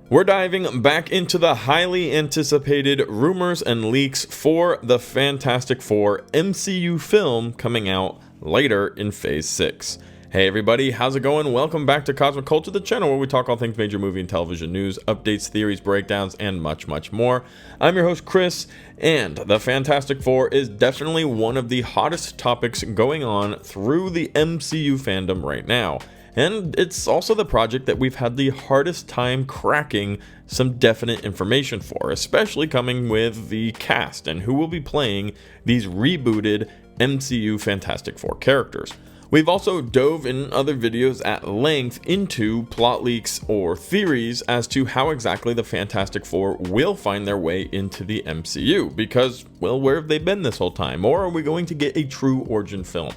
We're diving back into the highly anticipated rumors and leaks for the Fantastic Four MCU film coming out later in Phase 6. Hey everybody, how's it going? Welcome back to Cosmic Culture, the channel where we talk all things major movie and television news, updates, theories, breakdowns, and much, much more. I'm your host, Chris, and the Fantastic Four is definitely one of the hottest topics going on through the MCU fandom right now. And it's also the project that we've had the hardest time cracking some definite information for, especially coming with the cast and who will be playing these rebooted MCU Fantastic Four characters. We've also dove in other videos at length into plot leaks or theories as to how exactly the Fantastic Four will find their way into the MCU, because, well, where have they been this whole time? Or are we going to get a true origin film?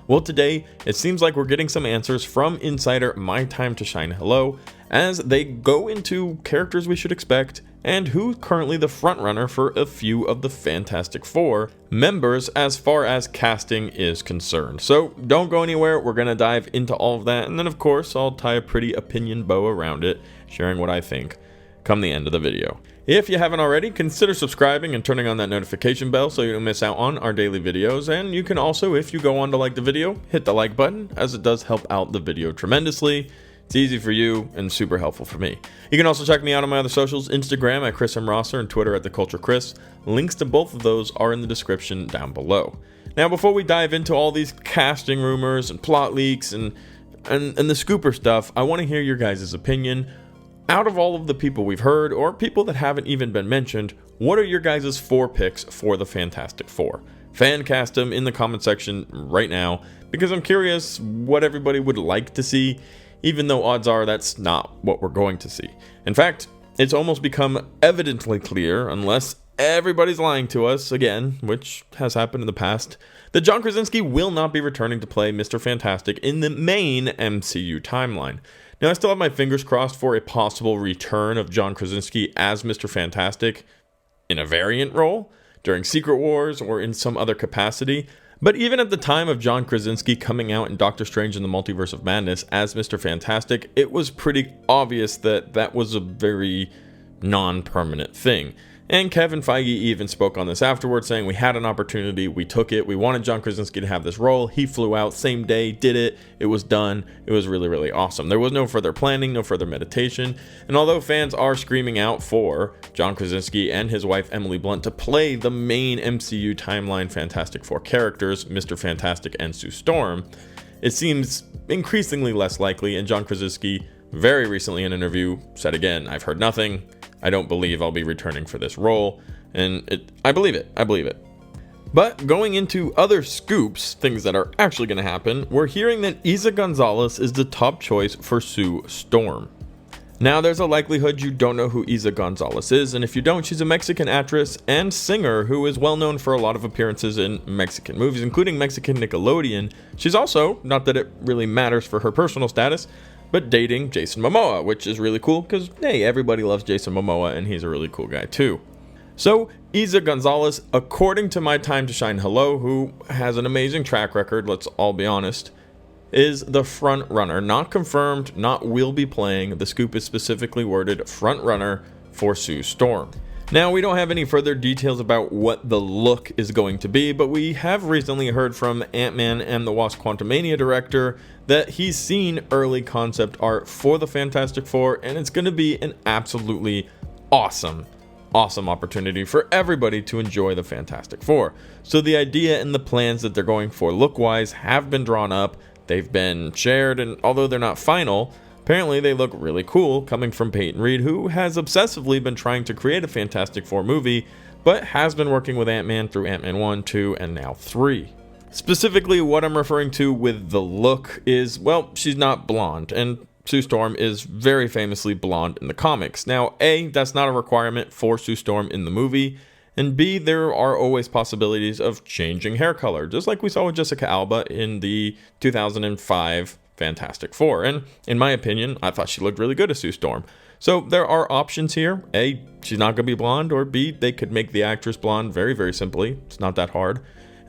Well, today, it seems like we're getting some answers from insider My Time to Shine Hello as they go into characters we should expect and who's currently the frontrunner for a few of the Fantastic Four members as far as casting is concerned. So don't go anywhere, we're going to dive into all of that, and then of course I'll tie a pretty opinion bow around it, sharing what I think come the end of the video. If you haven't already, consider subscribing and turning on that notification bell so you don't miss out on our daily videos. And you can also, if you go on to like the video, hit the like button, as it does help out the video tremendously. It's easy for you and super helpful for me. You can also check me out on my other socials, Instagram at Chris M. Rosser and Twitter at TheCultureChris. Links to both of those are in the description down below. Now, before we dive into all these casting rumors and plot leaks and the scooper stuff, I want to hear your guys' opinion. Out of all of the people we've heard, or people that haven't even been mentioned, what are your guys' 4 picks for the Fantastic Four? Fan cast them in the comment section right now, because I'm curious what everybody would like to see, even though odds are that's not what we're going to see. In fact, it's almost become evidently clear, unless everybody's lying to us again, which has happened in the past, that John Krasinski will not be returning to play Mr. Fantastic in the main MCU timeline. Now, I still have my fingers crossed for a possible return of John Krasinski as Mr. Fantastic in a variant role during Secret Wars or in some other capacity. But even at the time of John Krasinski coming out in Doctor Strange in the Multiverse of Madness as Mr. Fantastic, it was pretty obvious that that was a very non-permanent thing. And Kevin Feige even spoke on this afterwards, saying we had an opportunity, we took it, we wanted John Krasinski to have this role, he flew out, same day, did it, it was done, it was really, really awesome. There was no further planning, no further meditation, and although fans are screaming out for John Krasinski and his wife Emily Blunt to play the main MCU timeline Fantastic Four characters, Mr. Fantastic and Sue Storm, it seems increasingly less likely, and John Krasinski very recently in an interview said again, I've heard nothing, I don't believe I'll be returning for this role, and I believe it. But going into other scoops, things that are actually going to happen, we're hearing that Isa Gonzalez is the top choice for Sue Storm. Now, there's a likelihood you don't know who Isa Gonzalez is, and if you don't, she's a Mexican actress and singer who is well known for a lot of appearances in Mexican movies, including Mexican Nickelodeon. She's also, not that it really matters for her personal status, but dating Jason Momoa, which is really cool because, hey, everybody loves Jason Momoa and he's a really cool guy too. So, Isa Gonzalez, according to My Time to Shine Hello, who has an amazing track record, let's all be honest, is the front runner. Not confirmed, not will be playing. The scoop is specifically worded front runner for Sue Storm. Now, we don't have any further details about what the look is going to be, but we have recently heard from Ant-Man and the Wasp Quantumania director that he's seen early concept art for the Fantastic Four, and it's going to be an absolutely awesome opportunity for everybody to enjoy the Fantastic Four. So the idea and the plans that they're going for look-wise have been drawn up, they've been shared, and although they're not final, apparently they look really cool, coming from Peyton Reed, who has obsessively been trying to create a Fantastic Four movie, but has been working with Ant-Man through Ant-Man 1, 2, and now 3. Specifically, what I'm referring to with the look is, well, she's not blonde, and Sue Storm is very famously blonde in the comics. Now, A, that's not a requirement for Sue Storm in the movie, and B, there are always possibilities of changing hair color, just like we saw with Jessica Alba in the 2005 Fantastic Four. And in my opinion, I thought she looked really good as Sue Storm. So there are options here. A, she's not going to be blonde, or B, they could make the actress blonde very, very simply. It's not that hard,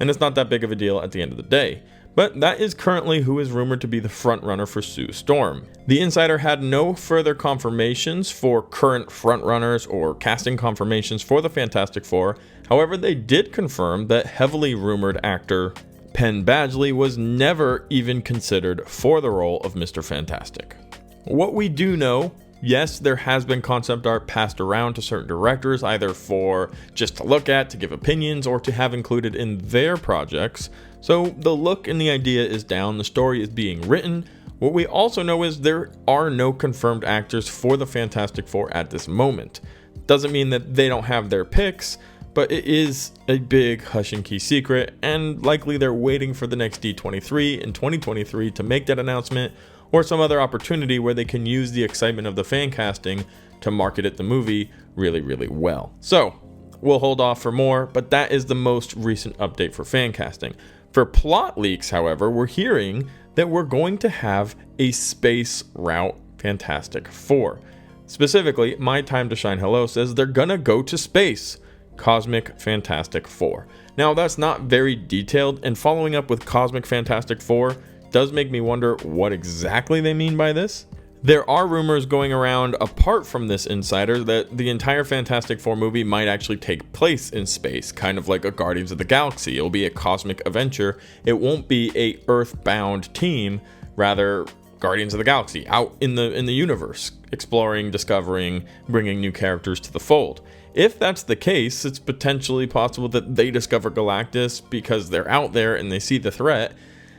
and it's not that big of a deal at the end of the day. but that is currently who is rumored to be the frontrunner for Sue Storm. The insider had no further confirmations for current frontrunners or casting confirmations for the Fantastic Four. However, they did confirm that heavily rumored actor Penn Badgley was never even considered for the role of Mr. Fantastic. What we do know, yes, there has been concept art passed around to certain directors, either for just to look at, to give opinions, or to have included in their projects. So the look and the idea is down, the story is being written. What we also know is there are no confirmed actors for the Fantastic Four at this moment. Doesn't mean that they don't have their picks, but it is a big hush and key secret, and likely they're waiting for the next D23 in 2023 to make that announcement, or some other opportunity where they can use the excitement of the fan casting to market the movie really, really well. So we'll hold off for more, but that is the most recent update for fan casting. For plot leaks, however, we're hearing that we're going to have a space route Fantastic Four. Specifically, My Time to Shine Hello says they're gonna go to space. Cosmic Fantastic Four. Now, that's not very detailed, and following up with Cosmic Fantastic Four does make me wonder what exactly they mean by this. There are rumors going around apart from this insider that the entire Fantastic Four movie might actually take place in space, kind of like a Guardians of the Galaxy. It'll be a cosmic adventure. It won't be a Earth-bound team, rather Guardians of the Galaxy out in the universe, exploring, discovering, bringing new characters to the fold. If that's the case, it's potentially possible that they discover Galactus because they're out there and they see the threat,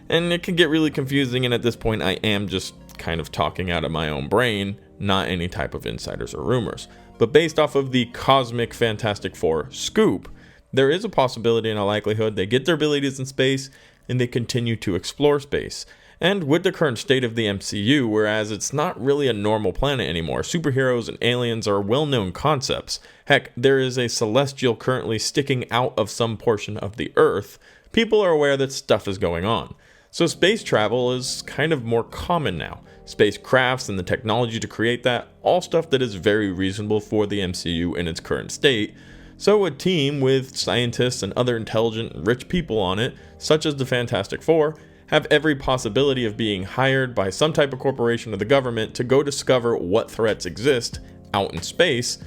and it can get really confusing, and at this point I am just kind of talking out of my own brain, not any type of insiders or rumors. But based off of the Cosmic Fantastic Four scoop, there is a possibility and a likelihood they get their abilities in space and they continue to explore space. And with the current state of the MCU, whereas it's not really a normal planet anymore, superheroes and aliens are well-known concepts. Heck, there is a celestial currently sticking out of some portion of the Earth. People are aware that stuff is going on. So space travel is kind of more common now. Spacecrafts and the technology to create that, all stuff that is very reasonable for the MCU in its current state. So a team with scientists and other intelligent and rich people on it, such as the Fantastic Four, have every possibility of being hired by some type of corporation or the government to go discover what threats exist out in space,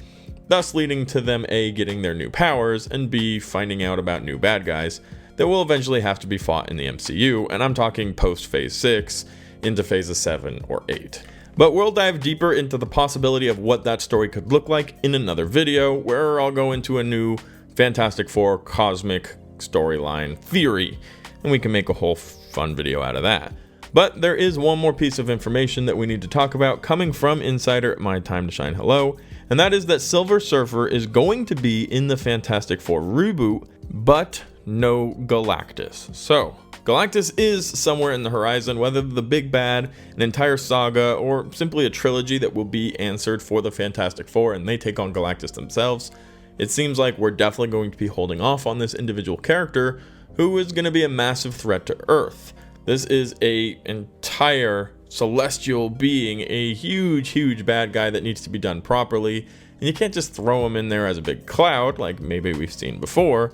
thus leading to them A, getting their new powers, and B, finding out about new bad guys that will eventually have to be fought in the MCU, and I'm talking post Phase 6 into Phases 7 or 8. But we'll dive deeper into the possibility of what that story could look like in another video, where I'll go into a new Fantastic Four cosmic storyline theory, and we can make a whole fun video out of that. But there is one more piece of information that we need to talk about coming from insider My Time to Shine Hello, and that is that Silver Surfer is going to be in the Fantastic Four reboot, but no Galactus. So Galactus is somewhere in the horizon, whether the big bad, an entire saga, or simply a trilogy that will be answered for the Fantastic Four and they take on Galactus themselves. It seems like we're definitely going to be holding off on this individual character who is going to be a massive threat to Earth. This is a entire celestial being, a huge bad guy that needs to be done properly, and you can't just throw him in there as a big cloud like maybe we've seen before.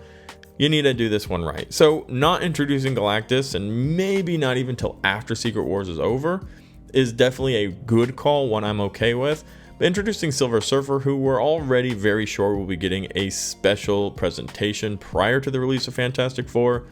You need to do this one right. So not introducing Galactus, and maybe not even till after Secret Wars is over, is definitely a good call, one I'm okay with. But introducing Silver Surfer, who we're already very sure will be getting a special presentation prior to the release of Fantastic Four,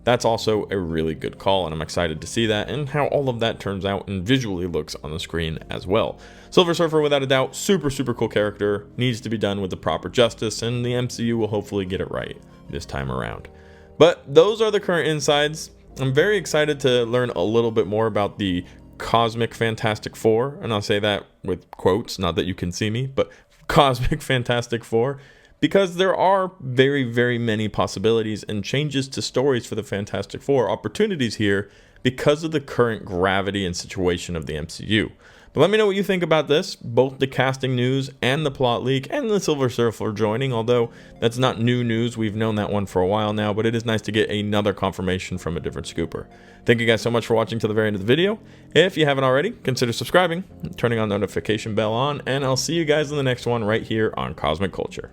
that's also a really good call, and I'm excited to see that and how all of that turns out and visually looks on the screen as well. Silver Surfer, without a doubt, super cool character, needs to be done with the proper justice, and the MCU will hopefully get it right this time around. But those are the current insides. I'm very excited to learn a little bit more about the Cosmic Fantastic Four, and I'll say that with quotes, not that you can see me, but Cosmic Fantastic Four, because there are very many possibilities and changes to stories for the Fantastic Four, opportunities here because of the current gravity and situation of the MCU. But let me know what you think about this, both the casting news and the plot leak and the Silver Surfer joining, although that's not new news, we've known that one for a while now, but it is nice to get another confirmation from a different scooper. Thank you guys so much for watching to the very end of the video. If you haven't already, consider subscribing, turning on the notification bell on, and I'll see you guys in the next one right here on Cosmic Culture.